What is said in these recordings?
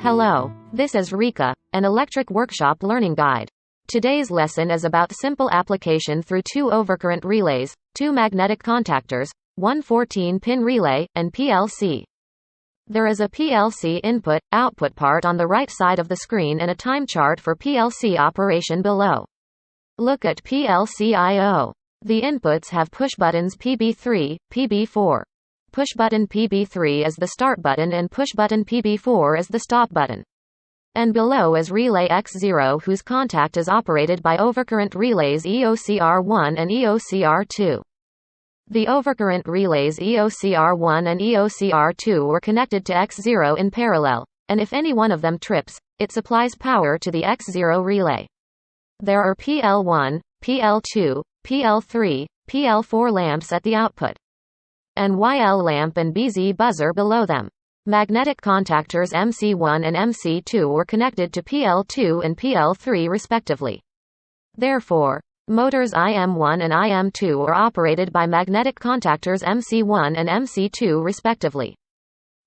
Hello, this is Rika, an electric workshop learning guide. Today's lesson is about simple application through two overcurrent relays, two magnetic contactors, one 14-pin relay, and PLC. There is a PLC input-output part on the right side of the screen and a time chart for PLC operation below. Look at PLC I/O. The inputs have push buttons PB3, PB4. Push button PB3 is the start button and push button PB4 is the stop button. And below is relay X0 whose contact is operated by overcurrent relays EOCR1 and EOCR2. The overcurrent relays EOCR1 and EOCR2 were connected to X0 in parallel, and if any one of them trips, it supplies power to the X0 relay. There are PL1, PL2, PL3, PL4 lamps at the output, and YL lamp and BZ buzzer below them. Magnetic contactors MC1 and MC2 were connected to PL2 and PL3 respectively. Therefore, motors IM1 and IM2 are operated by magnetic contactors MC1 and MC2 respectively.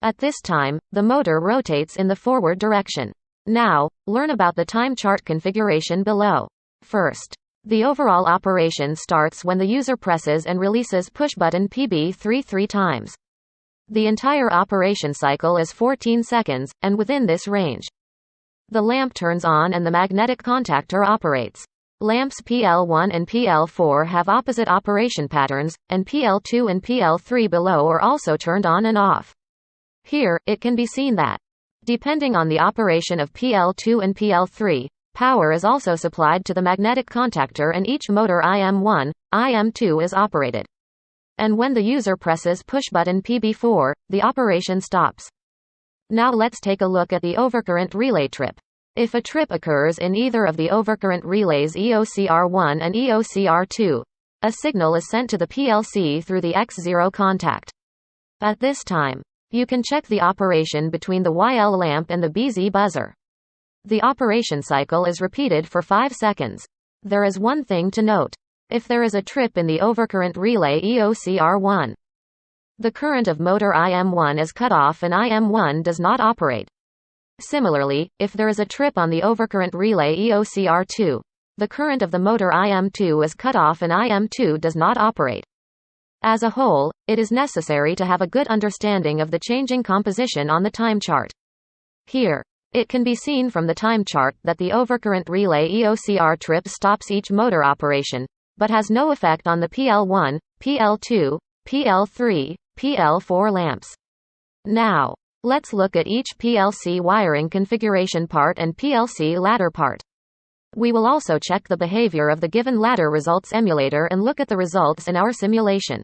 At this time, the motor rotates in the forward direction. Now, learn about the time chart configuration below. First, the overall operation starts when the user presses and releases push button PB3 3 times. The entire operation cycle is 14 seconds, and within this range, the lamp turns on and the magnetic contactor operates. Lamps PL1 and PL4 have opposite operation patterns, and PL2 and PL3 below are also turned on and off. Here, it can be seen that, depending on the operation of PL2 and PL3, power is also supplied to the magnetic contactor and each motor IM1, IM2 is operated. And when the user presses push button PB4, the operation stops. Now let's take a look at the overcurrent relay trip. If a trip occurs in either of the overcurrent relays EOCR1 and EOCR2, a signal is sent to the PLC through the X0 contact. At this time, you can check the operation between the YL lamp and the BZ buzzer. The operation cycle is repeated for 5 seconds. There is one thing to note. If there is a trip in the overcurrent relay EOCR1, the current of motor IM1 is cut off and IM1 does not operate. Similarly, if there is a trip on the overcurrent relay EOCR2, the current of the motor IM2 is cut off and IM2 does not operate. As a whole, it is necessary to have a good understanding of the changing composition on the time chart. Here, it can be seen from the time chart that the overcurrent relay EOCR trip stops each motor operation, but has no effect on the PL1, PL2, PL3, PL4 lamps. Now, let's look at each PLC wiring configuration part and PLC ladder part. We will also check the behavior of the given ladder results emulator and look at the results in our simulation.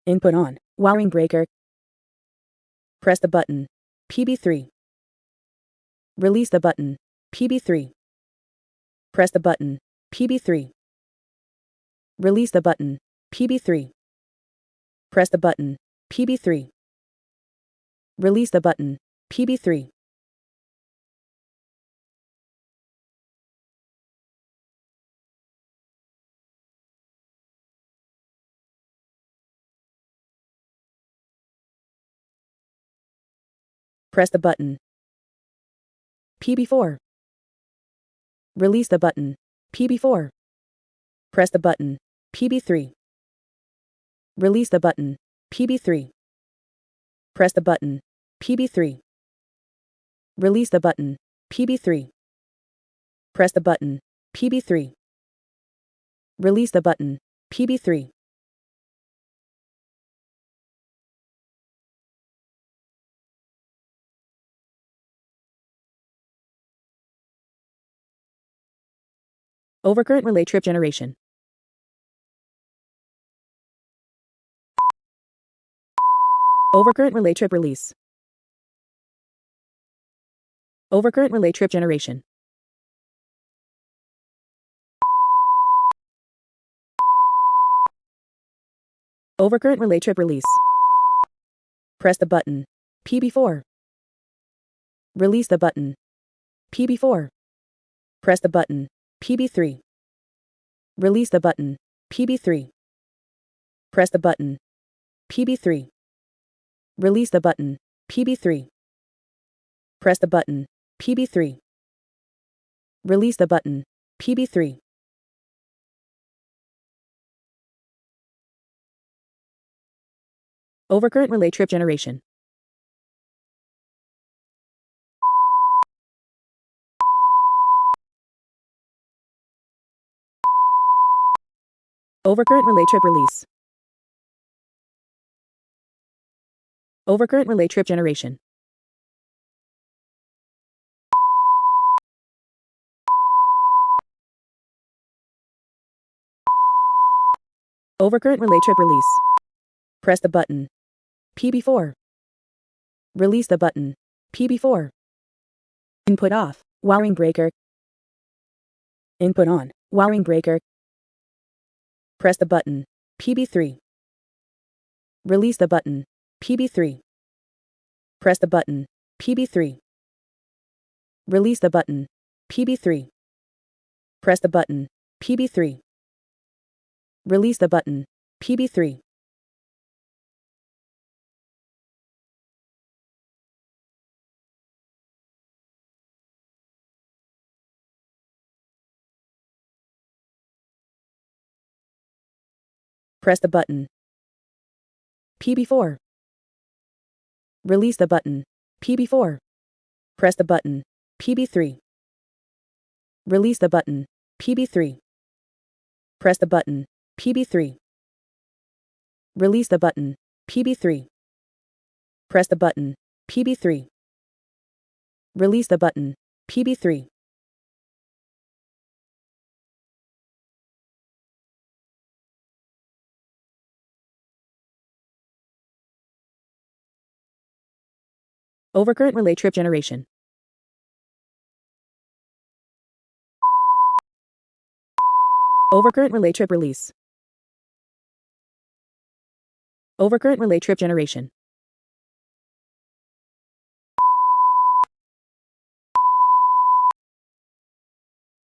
Input on. Wiring breaker. Press the button. PB3. Release the button. PB3. Press the button. PB3. Release the button. PB3. Press the button. PB3. Release the button. PB3. Press the button. PB4. Release the button. PB4. Press the button. PB3. Release the button. PB3. Press the button. PB3. Release the button. PB3. Press the button. PB3. Release the button. PB3. Overcurrent relay trip generation. Overcurrent relay trip release. Overcurrent relay trip generation. Overcurrent relay trip release. Press the button. PB4. Release the button. PB4. Press the button. PB3. Release the button. PB3. Press the button. PB3. Release the button. PB3. Press the button. PB3. Release the button. PB3. Overcurrent relay trip generation. Overcurrent relay trip release. Overcurrent relay trip generation. Overcurrent relay trip release. Press the button. PB4. Release the button. PB4. Input off. Wiring breaker. Input on. Wiring breaker. Press the button. PB3. Release the button. PB3. Press the button. PB3. Release the button. PB3. Press the button. PB3. Release the button. PB3. Press the button. PB4. Release the button. PB4. Press the button. PB3. Release the button. PB3. Press the button. PB3. Release the button. PB3. Press the button. PB3. Release the button. PB3. Overcurrent relay trip generation. Overcurrent relay trip release. Overcurrent relay trip generation.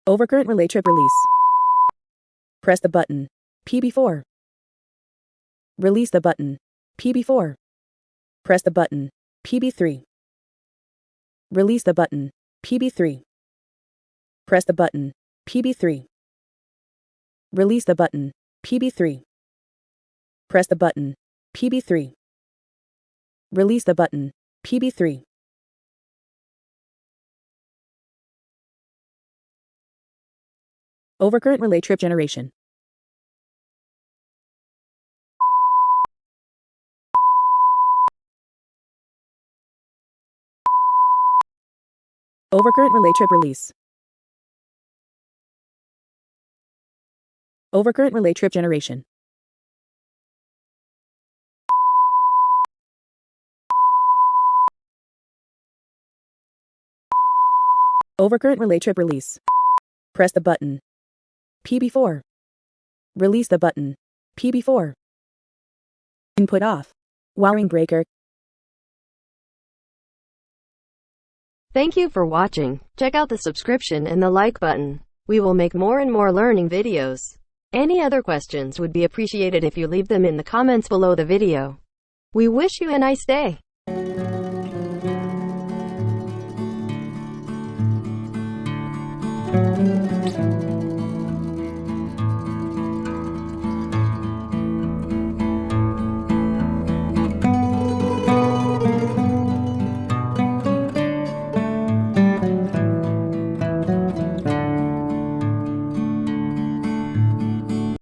Overcurrent relay trip release. Press the button. PB4. Release the button. PB4. Press the button. PB3. Release the button. PB3. Press the button. PB3. Release the button. PB3. Press the button. PB3. Release the button. PB3. Overcurrent relay trip generation. Overcurrent relay trip release. Overcurrent relay trip generation. Overcurrent relay trip release. Press the button. PB4. Release the button. PB4. Input off. Wiring breaker. Thank you for watching. Check out the subscription and the like button. We will make more and more learning videos. Any other questions would be appreciated if you leave them in the comments below the video. We wish you a nice day.